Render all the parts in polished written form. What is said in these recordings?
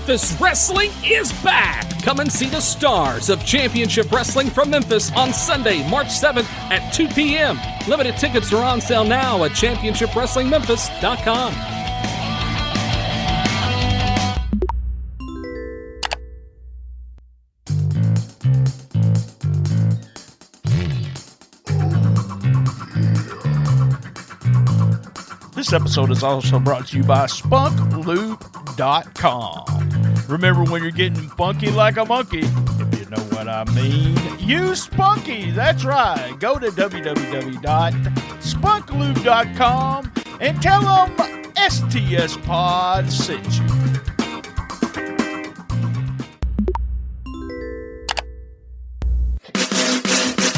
Memphis Wrestling is back! Come and see the stars of Championship Wrestling from Memphis on Sunday, March 7th at 2 p.m. Limited tickets are on sale now at ChampionshipWrestlingMemphis.com. This episode is also brought to you by SpunkLube.com. Remember, when you're getting funky like a monkey, if you know what I mean, use Spunky. That's right. Go to www.spunklube.com and tell them STS Pod sent you.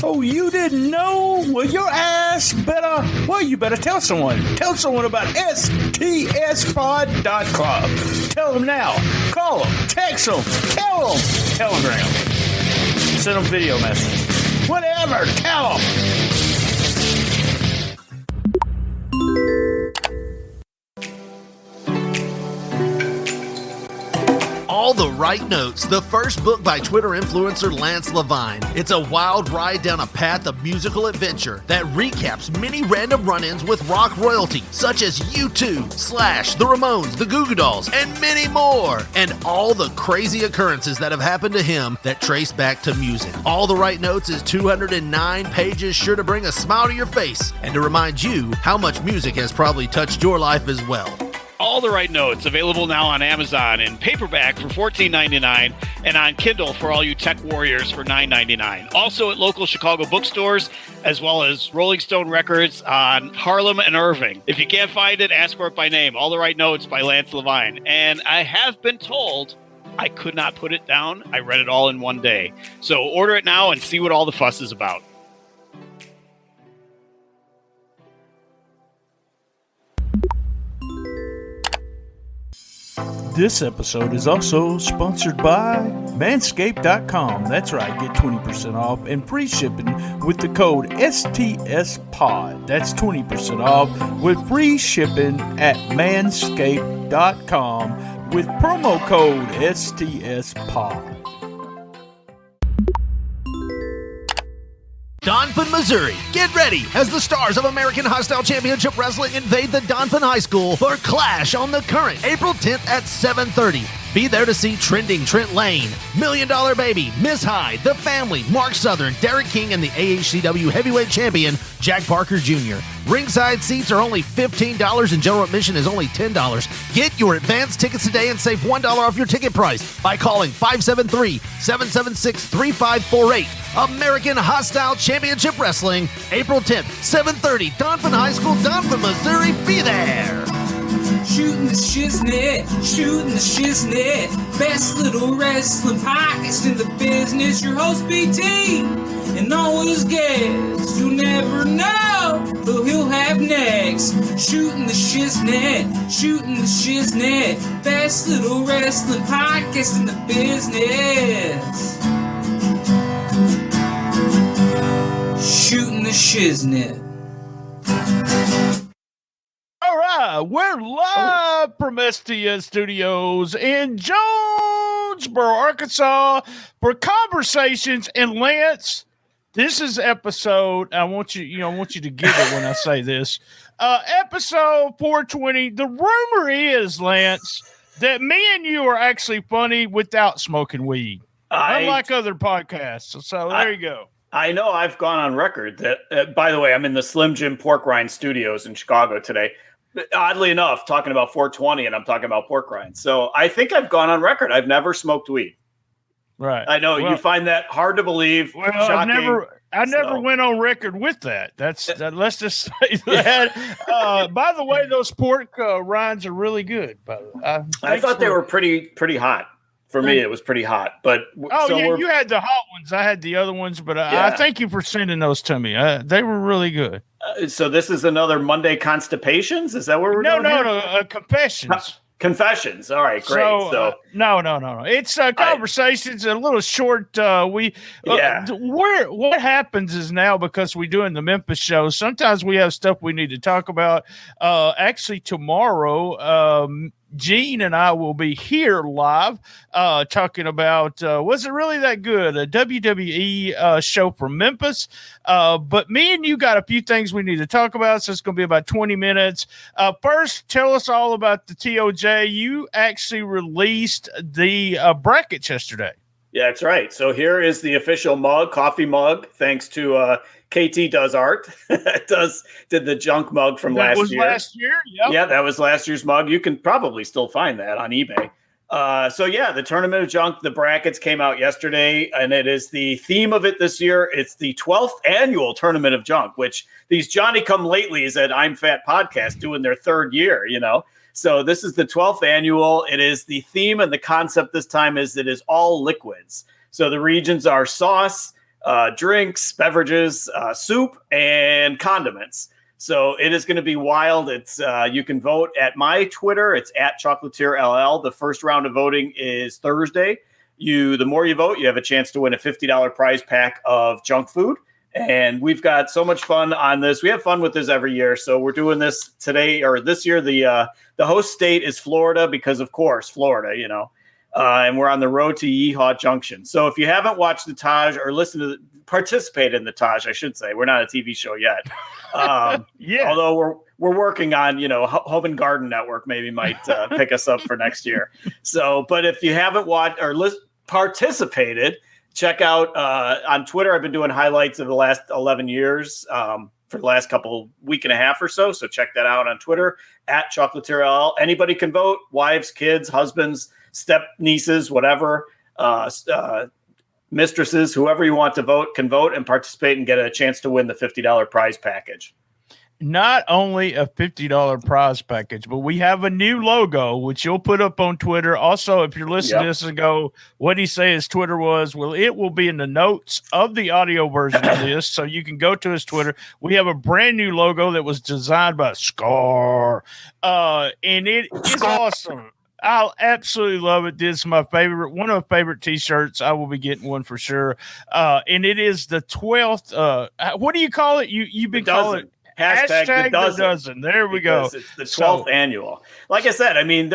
Oh, you didn't know? Well, your ass better, you better tell someone. Tell someone about stspod.club. Tell them now. Call them. Text them. Tell them. Telegram. Send them video messages. Whatever. Tell them. All the Right Notes, the first book by Twitter influencer Lance Levine. It's a wild ride down a path of musical adventure that recaps many random run-ins with rock royalty, such as U2, Slash, The Ramones, The Goo Goo Dolls, and many more. And all the crazy occurrences that have happened to him that trace back to music. All the Right Notes is 209 pages, sure to bring a smile to your face and to remind you how much music has probably touched your life as well. All the Right Notes, available now on Amazon in paperback for $14.99 and on Kindle for all you tech warriors for $9.99. Also at local Chicago bookstores, as well as Rolling Stone Records on Harlem and Irving. If you can't find it, ask for it by name. All the Right Notes by Lance Levine. And I have been told I could not put it down. I read it all in one day. So order it now and see what all the fuss is about. This episode is also sponsored by Manscaped.com. That's right, get 20% off and free shipping with the code STSPOD. That's 20% off with free shipping at Manscaped.com with promo code STSPOD. Donphan, Missouri. Get ready as the stars of American Hostile Championship Wrestling invade the Donphan High School for Clash on the Current, April 10th at 7:30. Be there to see Trending Trent Lane, $1 Million Baby, Miss Hyde, The Family, Mark Southern, Derek King, and the AHCW Heavyweight Champion, Jack Parker Jr. Ringside seats are only $15 and general admission is only $10. Get your advance tickets today and save $1 off your ticket price by calling 573-776-3548. American Hostile Championship Wrestling, April 10th, 7:30, Donphan High School, Donphan, Missouri. Be there. Shooting the shiznit, shooting the shiznit. Best little wrestling podcast in the business. Your host BT, and always guess you'll never know who he'll have next. Shooting the shiznit, shooting the shiznit. Best little wrestling podcast in the business. Shooting the shiznit. All right, we're live from STS Studios in Jonesboro, Arkansas for Conversations. And Lance, this is episode, I want you to get it when I say this. Episode 420. The rumor is, Lance, that me and you are actually funny without smoking weed. Unlike other podcasts. So there you go. I know I've gone on record that, by the way, I'm in the Slim Jim Pork Rind Studios in Chicago today. Oddly enough, talking about 420 and I'm talking about pork rinds. So I think I've gone on record. I've never smoked weed. Right. I know you find that hard to believe. Well, shocking. I never went on record with that. Let's just say that. By the way, those pork rinds are really good. I thought they were pretty hot. For me, it was pretty hot. But you had the hot ones. I had the other ones, but I thank you for sending those to me. They were really good. So this is another Monday Constipations? Is that what we're doing? No, Confessions. Confessions. All right, great. So no. It's Conversations, a little short. What happens is now, because we're doing the Memphis show, sometimes we have stuff we need to talk about. Actually, tomorrow, Gene and I will be here live talking about was it really that good? A WWE show from Memphis. But me and you got a few things we need to talk about, so it's going to be about 20 minutes. First, tell us all about the TOJ. You actually released the brackets yesterday. Yeah, that's right. So here is the official mug, coffee mug, thanks to KT Does Art. Did the junk mug from last year. That was last year? Yep. Yeah, that was last year's mug. You can probably still find that on eBay. So yeah, the Tournament of Junk, the brackets came out yesterday, and it is the theme of it this year. It's the 12th annual Tournament of Junk, which these Johnny-come-latelys at I'm Fat Podcast doing their third year, you know. So this is the 12th annual. It is the theme, and the concept this time is it is all liquids. So the regions are sauce, drinks, beverages, soup, and condiments. So it is going to be wild. It's you can vote at my Twitter. It's at ChocolatierLL. The first round of voting is Thursday. The more you vote, you have a chance to win a $50 prize pack of junk food. And we've got so much fun on this. We have fun with this every year. So we're doing this today or this year. The host state is Florida because, of course, Florida, you know. And we're on the road to Yeehaw Junction. So if you haven't watched the Taj or participate in the Taj, I should say, we're not a TV show yet. Yeah. Although we're working on, you know, Home and Garden Network maybe might pick us up for next year. So, but if you haven't watched or participated, check out on Twitter. I've been doing highlights of the last 11 years for the last week and a half or so. So check that out on Twitter at ChocolatierLL. Anybody can vote. Wives, kids, husbands, step nieces, whatever, mistresses, whoever you want to vote can vote and participate and get a chance to win the $50 prize package. Not only a $50 prize package, but we have a new logo, which you'll put up on Twitter. Also, if you're listening to this and go, what did he say his Twitter was? Well, it will be in the notes of the audio version of this, so you can go to his Twitter. We have a brand new logo that was designed by Scar, and it is awesome. I absolutely love it. This is one of my favorite T-shirts. I will be getting one for sure. And it is the 12th. What do you call it? You've been calling it Hashtag the dozen. There we go. It's the 12th annual. Like I said, I mean,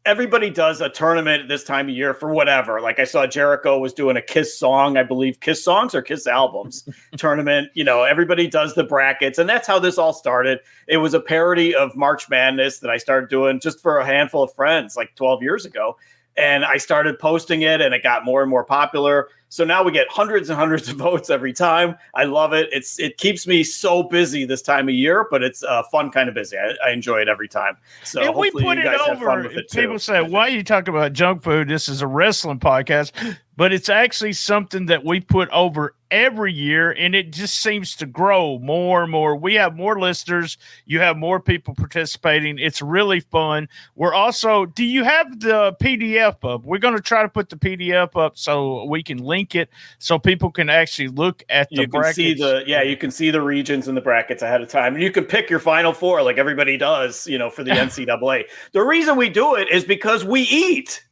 everybody does a tournament this time of year for whatever. Like I saw Jericho was doing a Kiss song, I believe Kiss songs or Kiss albums tournament. You know, everybody does the brackets, and that's how this all started. It was a parody of March Madness that I started doing just for a handful of friends like 12 years ago. And I started posting it, and it got more and more popular. So now we get hundreds and hundreds of votes every time. I love it. It keeps me so busy this time of year, but it's fun kind of busy. I enjoy it every time. So and we hopefully put you guys it have fun over. with it People too. say, why are you talking about junk food? This is a wrestling podcast. But it's actually something that we put over every year, and it just seems to grow more and more. We have more listeners. You have more people participating. It's really fun. We're also, do you have the PDF up? We're going to try to put the PDF up so we can link it so people can actually look at the brackets. You can see the regions and the brackets ahead of time. And you can pick your final four like everybody does, you know, for the NCAA. The reason we do it is because we eat.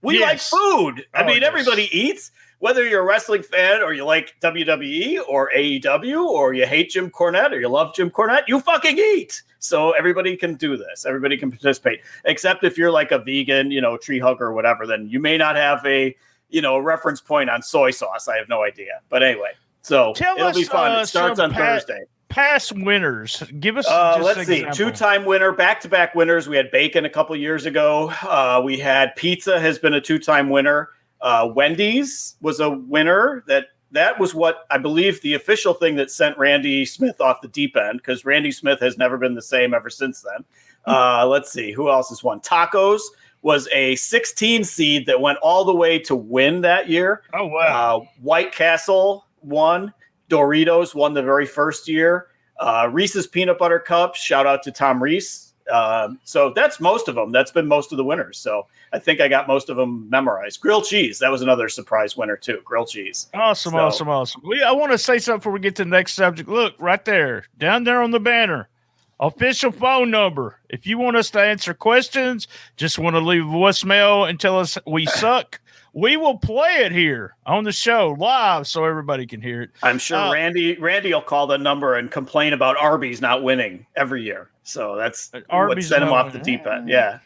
We like food. I mean, everybody eats, whether you're a wrestling fan or you like WWE or AEW or you hate Jim Cornette or you love Jim Cornette, you fucking eat. So everybody can do this. Everybody can participate, except if you're like a vegan, you know, tree hugger or whatever, then you may not have a reference point on soy sauce. I have no idea. But anyway, so it'll be fun. It starts on Thursday. Past winners, give us. Let's see, two-time winner, back-to-back winners. We had bacon a couple years ago. We had pizza has been a two-time winner. Wendy's was a winner. That was what I believe the official thing that sent Randy Smith off the deep end, because Randy Smith has never been the same ever since then. Let's see, who else has won? Tacos was a 16 seed that went all the way to win that year. Oh wow! White Castle won. Doritos won the very first year. Reese's Peanut Butter Cups, shout out to Tom Reese. So that's most of them. That's been most of the winners. So I think I got most of them memorized. Grilled cheese, that was another surprise winner too. Grilled cheese. Awesome. I want to say something before we get to the next subject. Look, right there, down there on the banner, official phone number. If you want us to answer questions, just want to leave a voicemail and tell us we suck, we will play it here on the show live so everybody can hear it. I'm sure Randy will call the number and complain about Arby's not winning every year. So that's what sent him off the deep end. Yeah.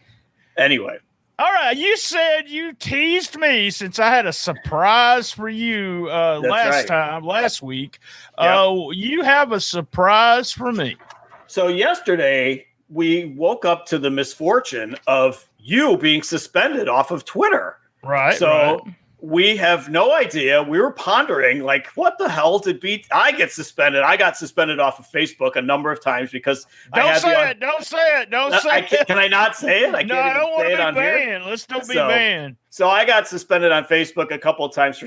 Anyway. All right, you said you teased me since I had a surprise for you last week. You have a surprise for me. So yesterday we woke up to the misfortune of you being suspended off of Twitter. Right. So we have no idea. We were pondering, like, what the hell did I get suspended? I got suspended off of Facebook a number of times because Don't say it. Can I not say it? I don't want to be banned. Let's don't be banned. So I got suspended on Facebook a couple of times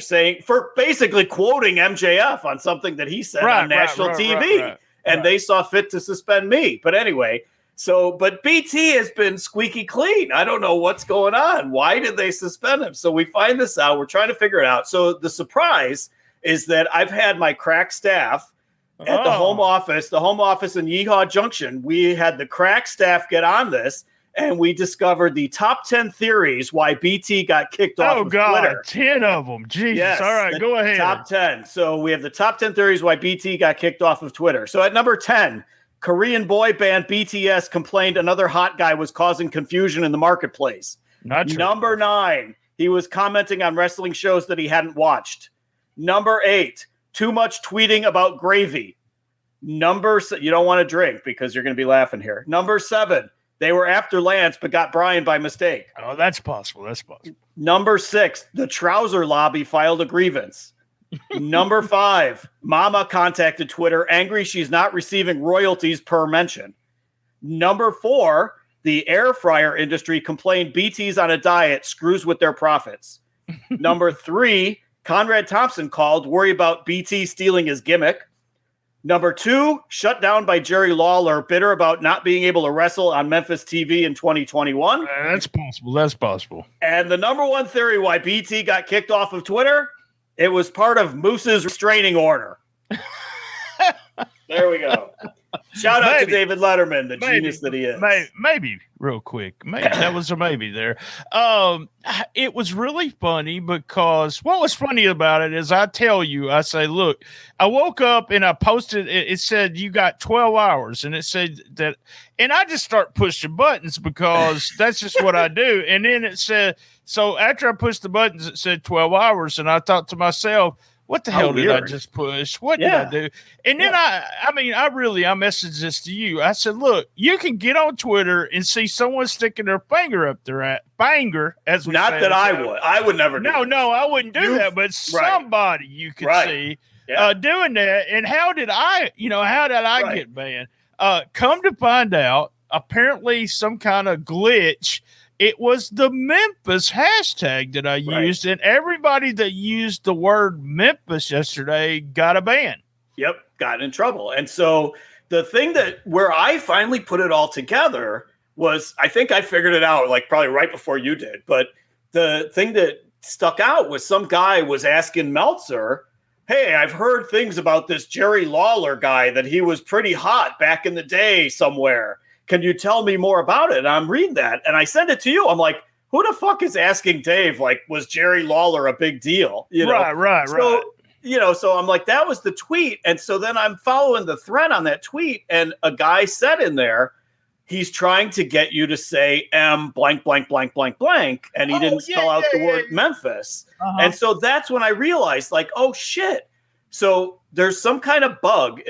for basically quoting MJF on something that he said on national TV. And they saw fit to suspend me. But anyway, but BT has been squeaky clean. I don't know what's going on. Why did they suspend him? So we find this out. We're trying to figure it out. So the surprise is that I've had my crack staff at the home office in Yeehaw Junction. We had the crack staff get on this, and we discovered the top 10 theories why BT got kicked off of Twitter. 10 of them. Jesus. Yes, all right, go ahead. Top 10. So we have the top 10 theories why BT got kicked off of Twitter. So at number 10, Korean boy band BTS complained another hot guy was causing confusion in the marketplace. Not true. Number 9, he was commenting on wrestling shows that he hadn't watched. Number 8, too much tweeting about gravy. You don't want to drink because you're going to be laughing here. Number 7, they were after Lance but got Brian by mistake. Oh, that's possible. Number 6, the trouser lobby filed a grievance. Number 5, Mama contacted Twitter, angry she's not receiving royalties per mention. Number 4, the air fryer industry complained BT's on a diet screws with their profits. Number 3, Conrad Thompson called, worry about BT stealing his gimmick. Number 2, shut down by Jerry Lawler, bitter about not being able to wrestle on Memphis TV in 2021. That's possible. And the number 1 theory why BT got kicked off of Twitter, it was part of Moose's restraining order. There we go. Shout out to David Letterman, the genius that he is. Maybe real quick. That was a maybe there. It was really funny because what was funny about it is I say, look, I woke up and I posted, it said you got 12 hours. And it said that, and I just start pushing buttons because that's just what I do. And then it said, so after I pushed the buttons, it said 12 hours. And I thought to myself, what the hell did I just push? What did I do? And then I messaged this to you. I said, look, you can get on Twitter and see someone sticking their finger up their banger, as we Not say. that I would. I would never do No, I wouldn't do that. But somebody you could see doing that. And how did I get banned? Come to find out, apparently some kind of glitch. It was the Memphis hashtag that I used, and everybody that used the word Memphis yesterday got a ban. Yep, got in trouble. And so the thing where I finally put it all together was, I think I figured it out like probably right before you did. But the thing that stuck out was some guy was asking Meltzer, hey, I've heard things about this Jerry Lawler guy that he was pretty hot back in the day somewhere. Can you tell me more about it? And I'm reading that, and I send it to you. I'm like, who the fuck is asking Dave? Like, was Jerry Lawler a big deal? Right. So I'm like, that was the tweet. And so then I'm following the thread on that tweet, and a guy said in there, he's trying to get you to say M blank, blank, blank, blank, blank. And he didn't spell out the word Memphis. Uh-huh. And so that's when I realized, like, oh, shit. So there's some kind of bug.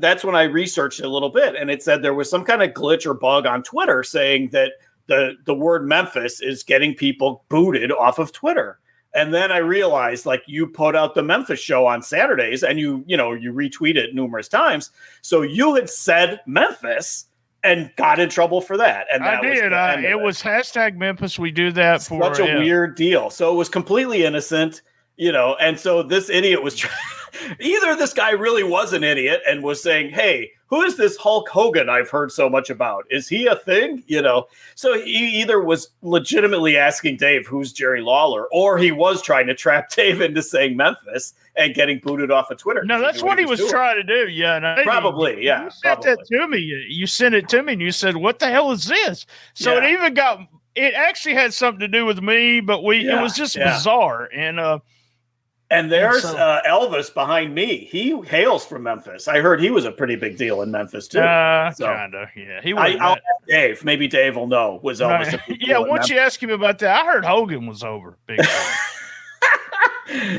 That's when I researched it a little bit. And it said there was some kind of glitch or bug on Twitter saying that the word Memphis is getting people booted off of Twitter. And then I realized, like, you put out the Memphis show on Saturdays and you retweet it numerous times. So you had said Memphis and got in trouble for that. And that I did. It was hashtag Memphis. We do that for such a weird deal. So it was completely innocent, and so this idiot was either this guy really was an idiot and was saying, hey, who is this Hulk Hogan I've heard so much about? Is he a thing? So he either was legitimately asking Dave, who's Jerry Lawler, or he was trying to trap Dave into saying Memphis and getting booted off of Twitter. No, that's what he was trying to do. Yeah. Probably. Yeah. You sent that to me. You sent it to me and you said, what the hell is this? So it actually had something to do with me, but it was just bizarre. And And there's Elvis behind me. He hails from Memphis. I heard he was a pretty big deal in Memphis too. Kind of, yeah. I'll ask Dave. Maybe Dave will know. Was Elvis a big deal in once you ask him about that, I heard Hogan was over. Big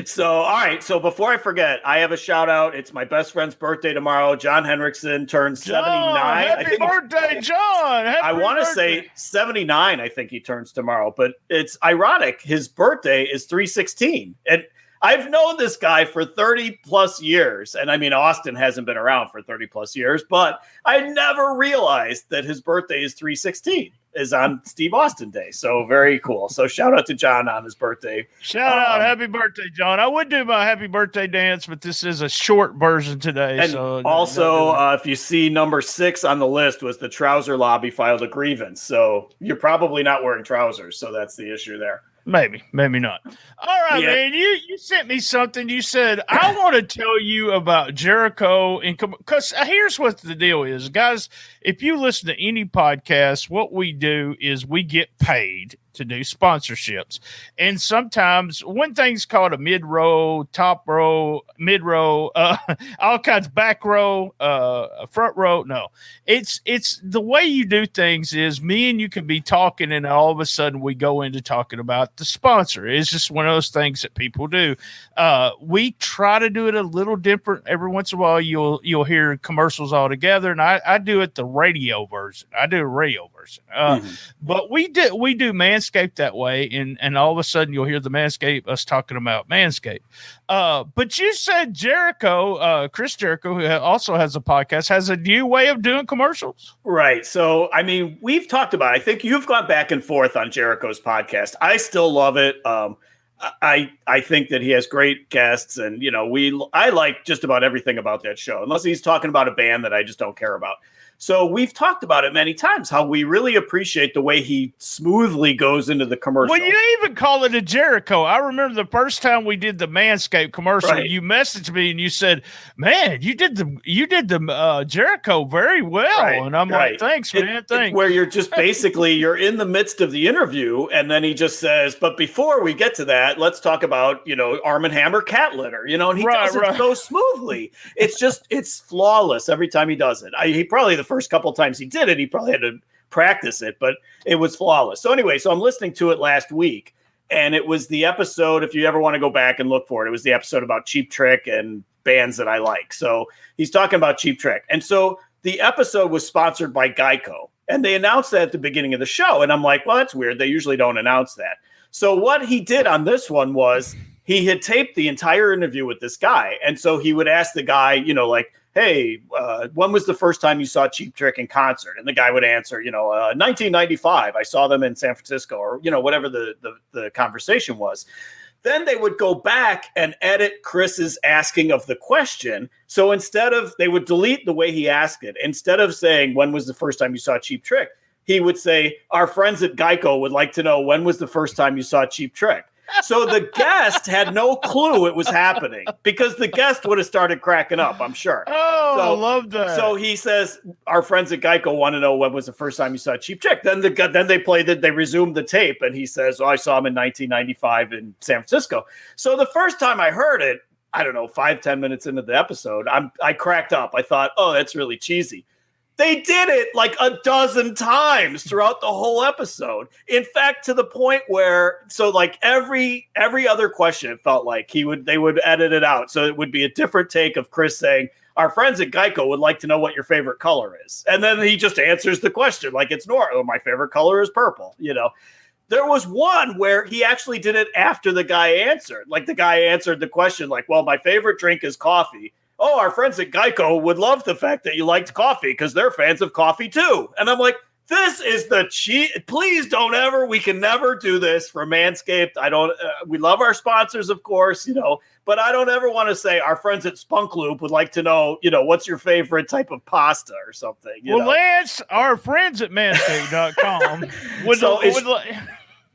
So, all right. So before I forget, I have a shout out. It's my best friend's birthday tomorrow. John Henriksen turns 79. Happy birthday, John. I want to say 79. I think he turns tomorrow, but it's ironic. His birthday is 3/16. And I've known this guy for 30 plus years. And I mean, Austin hasn't been around for 30 plus years, but I never realized that his birthday is 3/16 is on Steve Austin Day. So very cool. So shout out to John on his birthday. Shout out. Happy birthday, John. I would do my happy birthday dance, but this is a short version today. And so also, if you see number 6 on the list was the trouser lobby filed a grievance. So you're probably not wearing trousers. So that's the issue there. Maybe not. All right, man. You sent me something. You said, I want to tell you about Jericho. Because here's what the deal is, guys. If you listen to any podcast, what we do is we get paid to do sponsorships. And sometimes when things called a mid-row, top row, mid-row, all kinds, back row, front row. No, it's the way you do things is me and you can be talking and all of a sudden we go into talking about the sponsor. It's just one of those things that people do. We try to do it a little different. Every once in a while you'll hear commercials all together, and I do it the radio version. I do a radio version. But we do Manscaped that way, and all of a sudden you'll hear the Manscaped us talking about Manscaped. But you said Jericho, Chris Jericho, who also has a podcast, has a new way of doing commercials. Right. So, I mean, we've talked about it. I think you've gone back and forth on Jericho's podcast. I still love it. I think that he has great guests, and I like just about everything about that show, unless he's talking about a band that I just don't care about. So we've talked about it many times, how we really appreciate the way he smoothly goes into the commercial. Well, you even call it a Jericho. I remember the first time we did the Manscaped commercial, right. You messaged me and you said, man, you did the Jericho very well. Right, and I'm like, thanks, man. Thanks. Where you're just basically, you're in the midst of the interview. And then he just says, but before we get to that, let's talk about, Arm & Hammer cat litter, and he does it so smoothly. It's flawless every time he does it. He probably, the first couple of times he did it, he probably had to practice it, but it was flawless. So anyway, I'm listening to it last week, and it was the episode, if you ever want to go back and look for it was the episode about Cheap Trick and bands that I like. So he's talking about Cheap Trick. And so the episode was sponsored by Geico, and they announced that at the beginning of the show. And I'm like, well, that's weird. They usually don't announce that. So what he did on this one was he had taped the entire interview with this guy. And so he would ask the guy, hey, when was the first time you saw Cheap Trick in concert? And the guy would answer, 1995. I saw them in San Francisco, or, whatever the conversation was. Then they would go back and edit Chris's asking of the question. So they would delete the way he asked it. Instead of saying, when was the first time you saw Cheap Trick? He would say, our friends at Geico would like to know, when was the first time you saw Cheap Trick? So the guest had no clue it was happening, because the guest would have started cracking up, I'm sure. Oh, I love that. So he says, our friends at Geico want to know, when was the first time you saw Cheap Trick? Then they resumed the tape, and he says, I saw him in 1995 in San Francisco. So the first time I heard it, I don't know, 5-10 minutes into the episode, I cracked up. I thought, oh, that's really cheesy. They did it like a dozen times throughout the whole episode. In fact, to the point where, every other question, it felt like they would edit it out. So it would be a different take of Chris saying, our friends at Geico would like to know what your favorite color is. And then he just answers the question like it's normal. My favorite color is purple, There was one where he actually did it after the guy answered. Like the guy answered the question like, well, my favorite drink is coffee. Oh, our friends at Geico would love the fact that you liked coffee because they're fans of coffee too. And I'm like, this is the cheat. Please we can never do this for Manscaped. We love our sponsors, of course, but I don't ever want to say our friends at Spunk Loop would like to know, what's your favorite type of pasta or something. Lance, our friends at manscaped.com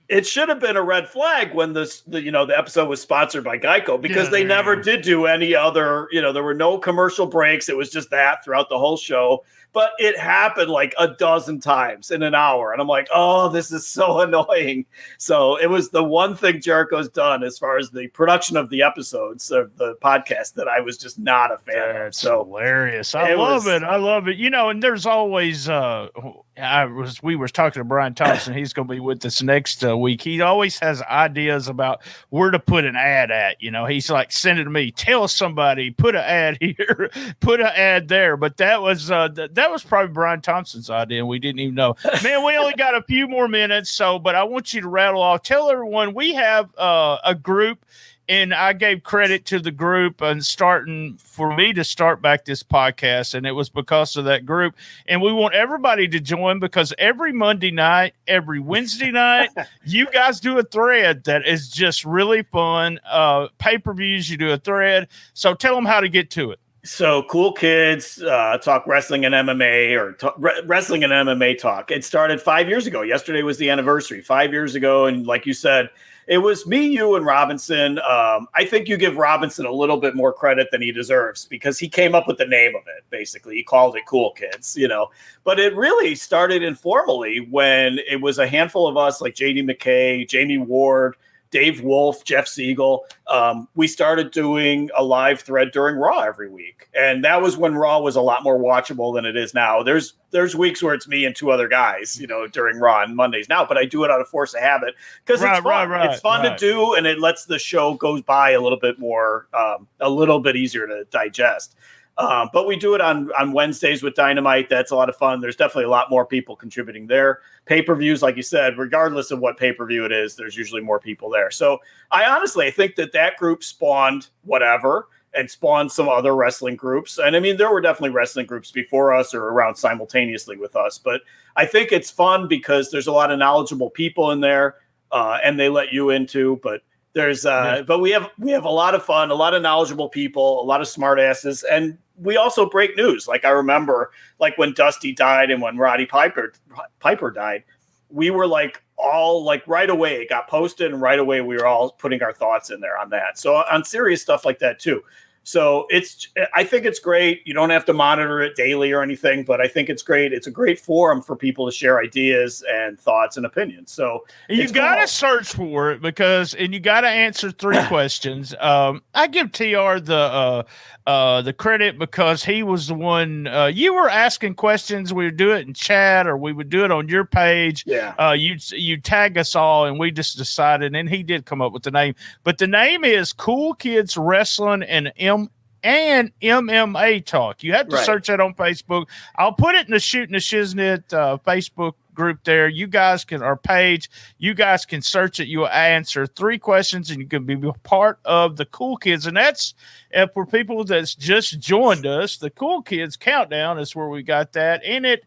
it should have been a red flag when the episode was sponsored by Geico, because they never did do any other, there were no commercial breaks. It was just that throughout the whole show. but it happened like a dozen times in an hour. And I'm like, oh, this is so annoying. So it was the one thing Jericho's done as far as the production of the episodes of the podcast that I was just not a fan of. So hilarious. I love it. I love it. And there's always, we were talking to Brian Thompson. He's going to be with us next week. He always has ideas about where to put an ad at. He's like, send it to me. Tell somebody, put an ad here, put an ad there. But that was probably Brian Thompson's idea, and we didn't even know. Man, we only got a few more minutes, but I want you to rattle off. Tell everyone we have a group. And I gave credit to the group and for me to start back this podcast. And it was because of that group. And we want everybody to join because every Monday night, every Wednesday night, you guys do a thread that is just really fun. Pay-per-views, you do a thread. So tell them how to get to it. So Cool Kids talk wrestling and MMA or wrestling and MMA talk. It started 5 years ago. Yesterday was the anniversary 5 years ago. And like you said, it was me, you, and Robinson. I think you give Robinson a little bit more credit than he deserves because he came up with the name of it, basically. He called it Cool Kids, But it really started informally when it was a handful of us like J.D. McKay, Jamie Ward, Dave Wolf, Jeff Siegel. We started doing a live thread during Raw every week. And that was when Raw was a lot more watchable than it is now. There's weeks where it's me and two other guys, during Raw on Mondays now, but I do it out of force of habit because it's fun. It's fun to do, and it lets the show go by a little bit more, a little bit easier to digest. But we do it on Wednesdays with Dynamite. That's a lot of fun. There's definitely a lot more people contributing there. Pay-per-views, like you said, regardless of what pay-per-view it is, there's usually more people there. So I think that group spawned whatever and spawned some other wrestling groups. And I mean, there were definitely wrestling groups before us or around simultaneously with us. But I think it's fun because there's a lot of knowledgeable people in there and they let you into, but but we have a lot of fun, a lot of knowledgeable people, a lot of smart asses, and we also break news. Like I remember, like when Dusty died and when Roddy Piper died, we were all right away. It got posted, and right away we were all putting our thoughts in there on that. So on serious stuff like that too. So I think it's great. You don't have to monitor it daily or anything, but I think it's great. It's a great forum for people to share ideas and thoughts and opinions. So you got to search for it and you got to answer 3 questions. I give TR the credit because he was the one, you were asking questions. We would do it in chat or we would do it on your page. Yeah. You tag us all and we just decided, and he did come up with the name, but the name is Cool Kids Wrestling and MMA Talk. You have to search that on Facebook. I'll put it in the Shooting the Shiznit Facebook group there. You guys our page. You guys can search it. You'll answer 3 questions and you can be part of the Cool Kids. And that's for people that's just joined us. The Cool Kids Countdown is where we got that. And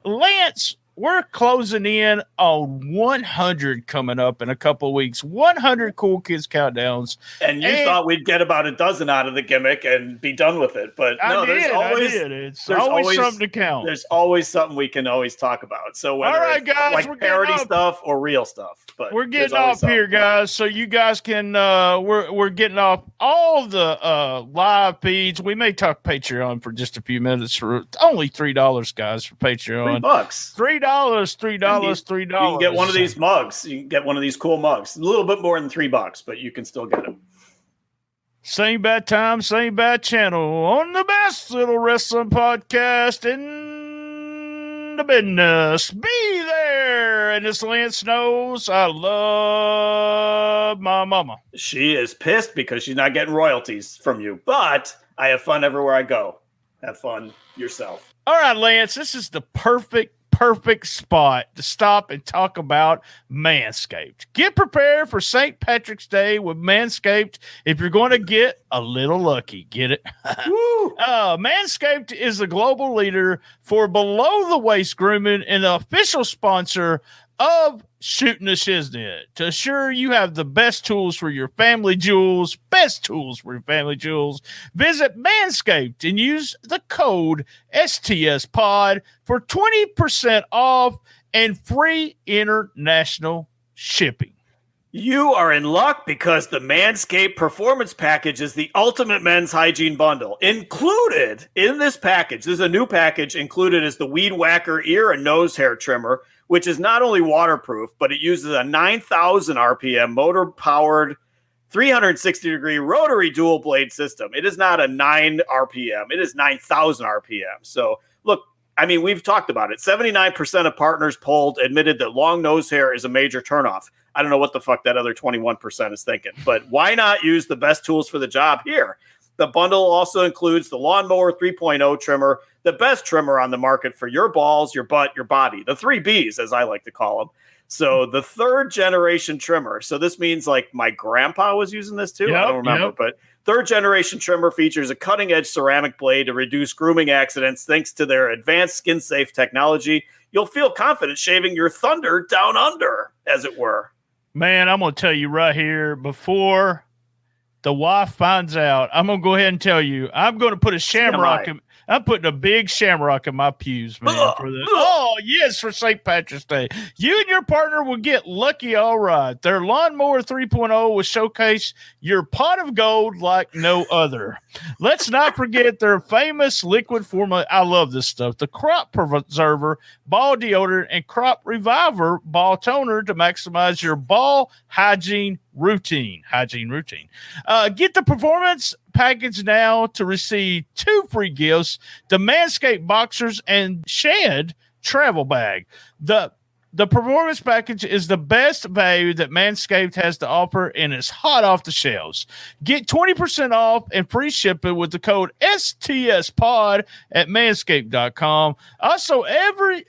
Lance, we're closing in on 100 coming up in a couple of weeks. 100 Cool Kids Countdowns. And you thought we'd get about a dozen out of the gimmick and be done with it. But no, there's always something to count. There's always something we can always talk about. So whether it's like parody stuff or real stuff. But we're getting off here, guys. So you guys can we're getting off all the live feeds. We may talk Patreon for just a few minutes for only $3, guys, for Patreon. $3. $3. You can get one of these mugs. You can get one of these cool mugs. A little bit more than $3, but you can still get them. Same bad time, same bad channel on the best little wrestling podcast in the business. Be there. And as Lance knows, I love my mama. She is pissed because she's not getting royalties from you, but I have fun everywhere I go. Have fun yourself. All right, Lance, this is the perfect spot to stop and talk about Manscaped. Get prepared for St. Patrick's Day with Manscaped. If you're going to get a little lucky, get it. Manscaped is the global leader for below the waist grooming and the official sponsor of Shooting the Shiznit to assure you have the best tools for your family jewels. Visit Manscaped and use the code STSPOD for 20% off and free international shipping. You are in luck because the Manscaped Performance Package is the ultimate men's hygiene bundle. Included in this package, there's a new package included is the Weed Whacker ear and nose hair trimmer, which is not only waterproof, but it uses a 9,000 RPM motor-powered 360-degree rotary dual blade system. It is not a 9 RPM. It is 9,000 RPM. So look, I mean, we've talked about it. 79% of partners polled admitted that long nose hair is a major turnoff. I don't know what the fuck that other 21% is thinking, but why not use the best tools for the job here? The bundle also includes the Lawnmower 3.0 trimmer, the best trimmer on the market for your balls, your butt, your body. The 3 Bs, as I like to call them. So the 3rd generation trimmer. So this means like my grandpa was using this too. I don't remember, but 3rd generation trimmer features a cutting edge ceramic blade to reduce grooming accidents. Thanks to their advanced skin safe technology, you'll feel confident shaving your thunder down under, as it were. Man, I'm going to tell you right here, before the wife finds out, I'm going to go ahead and tell you, I'm going to put a shamrock in. I'm putting a big shamrock in my pews, man. Oh, yes, for St. Patrick's Day. You and your partner will get lucky, all right. Their Lawnmower 3.0 will showcase your pot of gold like no other. Let's not forget their famous liquid formula. I love this stuff. The Crop Preserver, Ball Deodorant, and Crop Reviver Ball Toner to maximize your ball hygiene routine. Get the performance package now to receive 2 free gifts: the Manscaped Boxers and Shed travel bag. The performance package is the best value that Manscaped has to offer, and it's hot off the shelves. Get 20% off and free shipping with the code STSPOD at manscaped.com. Also, every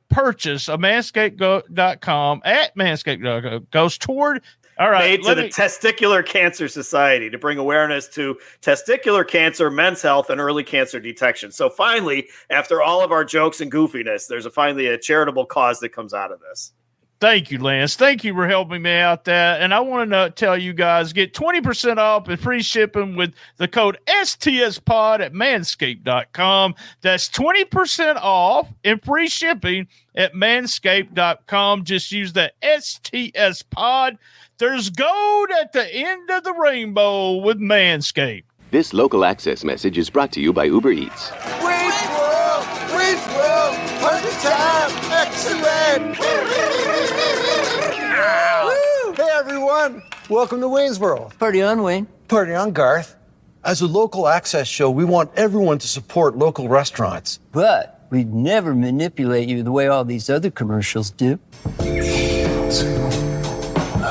purchase of manscaped.com at manscaped.com goes toward made to the Testicular Cancer Society to bring awareness to testicular cancer, men's health, and early cancer detection. So finally, after all of our jokes and goofiness, there's finally a charitable cause that comes out of this. Thank you, Lance. Thank you for helping me out there. And I want to tell you guys, get 20% off and free shipping with the code STSPOD at manscaped.com. That's 20% off and free shipping at manscaped.com. Just use the STSPOD. There's gold at the end of the rainbow with Manscaped. This local access message is brought to you by Uber Eats. Wayne's World, party time, excellent. Hey everyone, welcome to Wayne's World. Party on, Wayne. Party on, Garth. As a local access show, we want everyone to support local restaurants. But we'd never manipulate you the way all these other commercials do.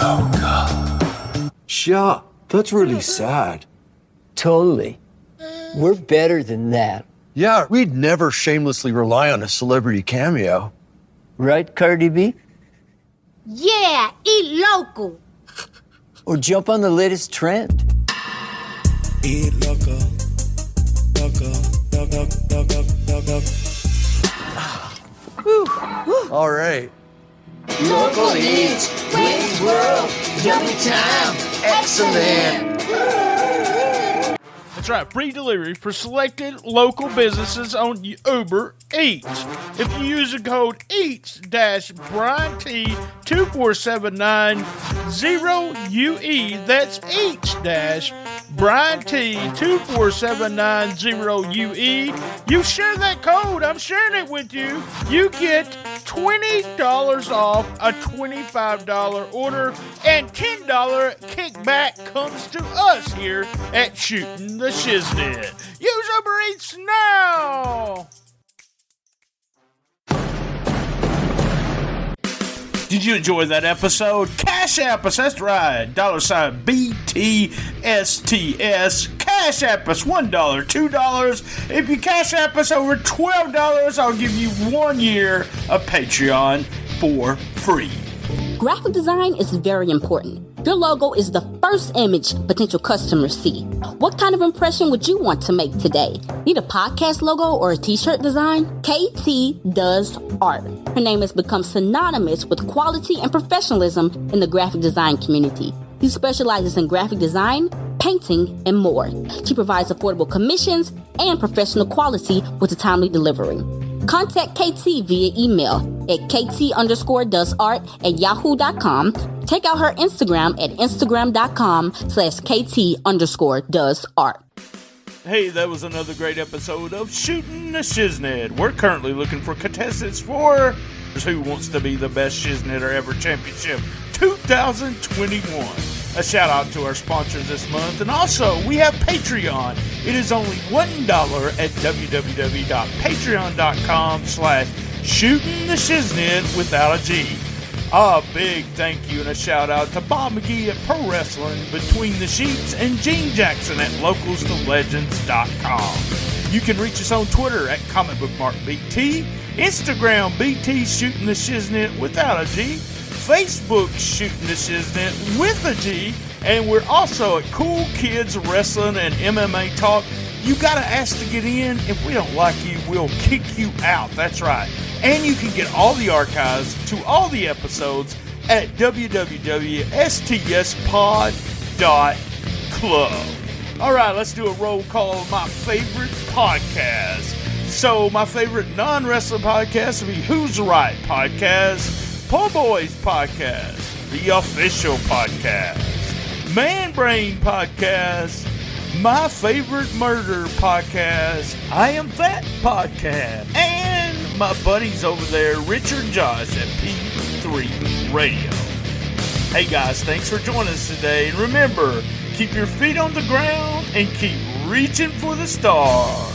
Oh, God. Sha, that's really sad. Totally. We're better than that. Yeah, we'd never shamelessly rely on a celebrity cameo. Right, Cardi B? Yeah, eat local. Or jump on the latest trend. Eat local. All right. Local eats, Wayne's World, yummy time, excellent. That's right, free delivery for selected local businesses on Uber Eats. If you use the code EATS-BRIANT24790UE, that's EATS-BRIANT24790UE. You share that code, I'm sharing it with you. You get $20 off a $25 order, and $10 kickback comes to us here at Shooting the Shiznit. Use Uber Eats now! Did you enjoy that episode? Cash App us, that's right. $BTSTS. Cash App us $1, $2. If you Cash App us over $12, I'll give you 1 year of Patreon for free. Graphic design is very important. Your logo is the first image potential customers see. What kind of impression would you want to make today? Need a podcast logo or a t-shirt design? KT does art. Her name has become synonymous with quality and professionalism in the graphic design community. She specializes in graphic design, painting, and more. She provides affordable commissions and professional quality with a timely delivery. Contact KT via email at kt_doesart@yahoo.com. Check out her Instagram at instagram.com/kt_doesart. Hey, that was another great episode of Shooting the Shiznit. We're currently looking for contestants for Who Wants to Be the Best Shiznitter Ever Championship 2021. A shout out to our sponsors this month. And also, we have Patreon. It is only $1 at www.patreon.com/shootingtheshiznit without a G. A big thank you and a shout out to Bob McGee at Pro Wrestling Between the Sheets and Gene Jackson at localstolegends.com. You can reach us on Twitter at comicbookmarkbt, Instagram BT Shooting the Shiznit without a G, Facebook Shooting the Shiznit with a G, and we're also at Cool Kids Wrestling and MMA Talk. You gotta ask to get in. If we don't like you, we'll kick you out. That's right. And you can get all the archives to all the episodes at www.stspod.club. All right, let's do a roll call of my favorite podcast. So my favorite non-wrestling podcast would be Who's Right Podcast, Po Boys Podcast, The Official Podcast, Man Brain Podcast, My Favorite Murder Podcast, I Am Fat Podcast, and my buddies over there, Richard and Josh at P3 Radio. Hey guys, thanks for joining us today. And remember, keep your feet on the ground and keep reaching for the stars.